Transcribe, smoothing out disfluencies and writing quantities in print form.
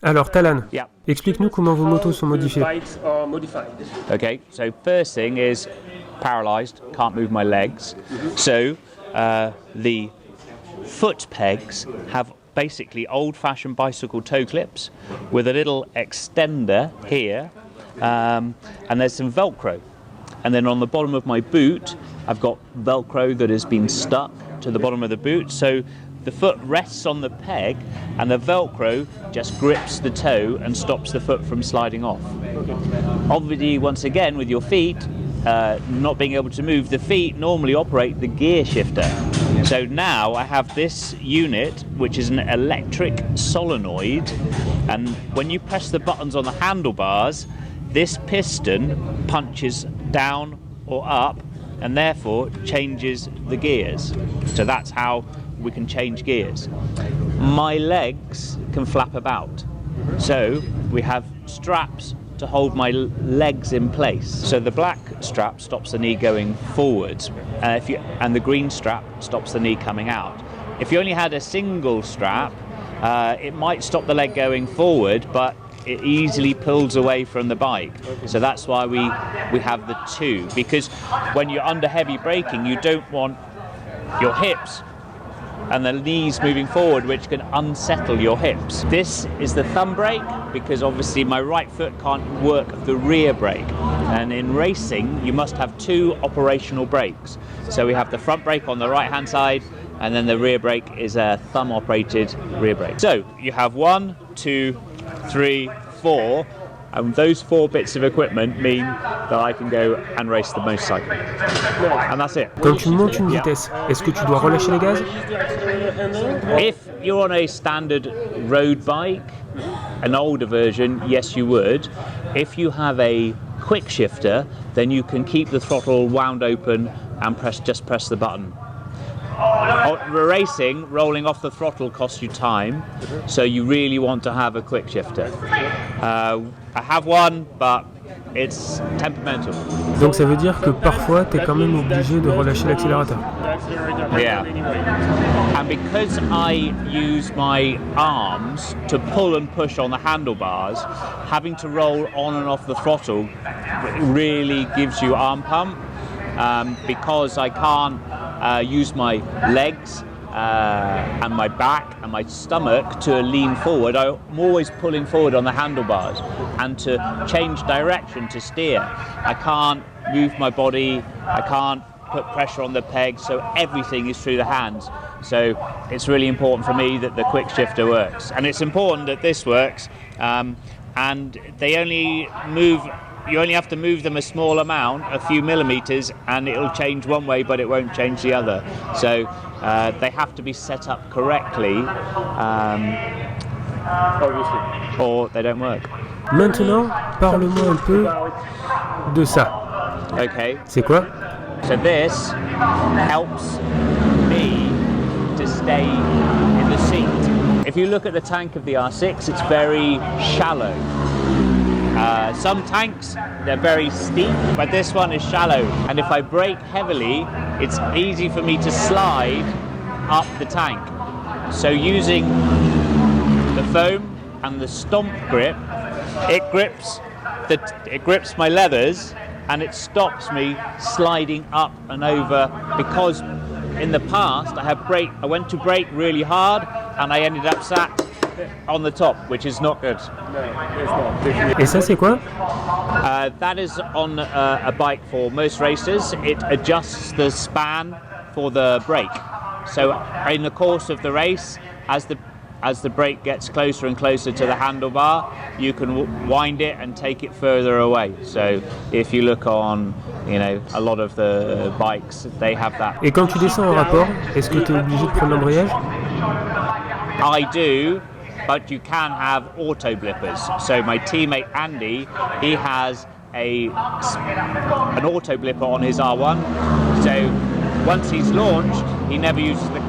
Alors Talan, Yeah. explique-nous comment vos motos sont modifiées. Bikes are modified. Okay, so first thing is paralyzed, can't move my legs. So the foot pegs have basically old-fashioned bicycle toe clips with a little extender here, and there's some Velcro. And then on the bottom of my boot, I've got Velcro that has been stuck to the bottom of the boot. So the foot rests on the peg and the Velcro just grips the toe and stops the foot from sliding off. Obviously, once again, with your feet not being able to move, the feet normally operate the gear shifter. So now I have this unit, which is an electric solenoid, and when you press the buttons on the handlebars, this piston punches down or up and therefore changes the gears. So that's how we can change gears. My legs can flap about. So we have straps to hold my legs in place. So the black strap stops the knee going forwards, and the green strap stops the knee coming out. If you only had a single strap, it might stop the leg going forward, but it easily pulls away from the bike. So that's why we have the two, because when you're under heavy braking, you don't want your hips and the knees moving forward, which can unsettle your hips. This is the thumb brake, because obviously my right foot can't work the rear brake. And in racing, you must have two operational brakes. So we have the front brake on the right-hand side, and then the rear brake is a thumb-operated rear brake. So you have 1, 2, 3, 4, and those 4 bits of equipment mean that I can go and race the motorcycle. And that's it. Quand tu montes une vitesse, est-ce que tu dois relâcher les gaz? If you're on a standard road bike, an older version, yes you would. If you have a quick shifter, then you can keep the throttle wound open and just press the button. Racing, rolling off the throttle costs you time, so you really want to have a quick shifter. I have one, but it's temperamental. Donc ça veut dire que parfois tu es quand même obligé de relâcher l'accélérateur. Yeah. And because I use my arms to pull and push on the handlebars, having to roll on and off the throttle really gives you arm pump, because I can't use my legs and my back and my stomach to lean forward. I'm always pulling forward on the handlebars, and to change direction, to steer, I can't move my body, I can't put pressure on the pegs, so everything is through the hands. So it's really important for me that the quick shifter works, and it's important that this works, and they only move. You only have to move them a small amount, a few millimeters, and it'll change one way, but it won't change the other. So they have to be set up correctly, or they don't work. Maintenant, parle-moi un peu de ça. Okay. C'est quoi? So this helps me to stay in the seat. If you look at the tank of the R6, it's very shallow. Some tanks, they're very steep, but this one is shallow. And if I brake heavily, it's easy for me to slide up the tank. So using the foam and the stomp grip, it grips my leathers, and it stops me sliding up and over, because in the past I went to brake really hard and I ended up sat on the top, which is not good. Et ça c'est quoi? That is on a bike for most racers. It adjusts the span for the brake. So in the course of the race, as the brake gets closer and closer to the handlebar, you can wind it and take it further away. So if you look on, a lot of the bikes, they have that. Et quand tu descends en rapport, est-ce que tu es obligé de prendre l'embrayage? I do, but you can have auto blippers. So my teammate Andy, he has an auto blipper on his R1. So once he's launched, he never uses the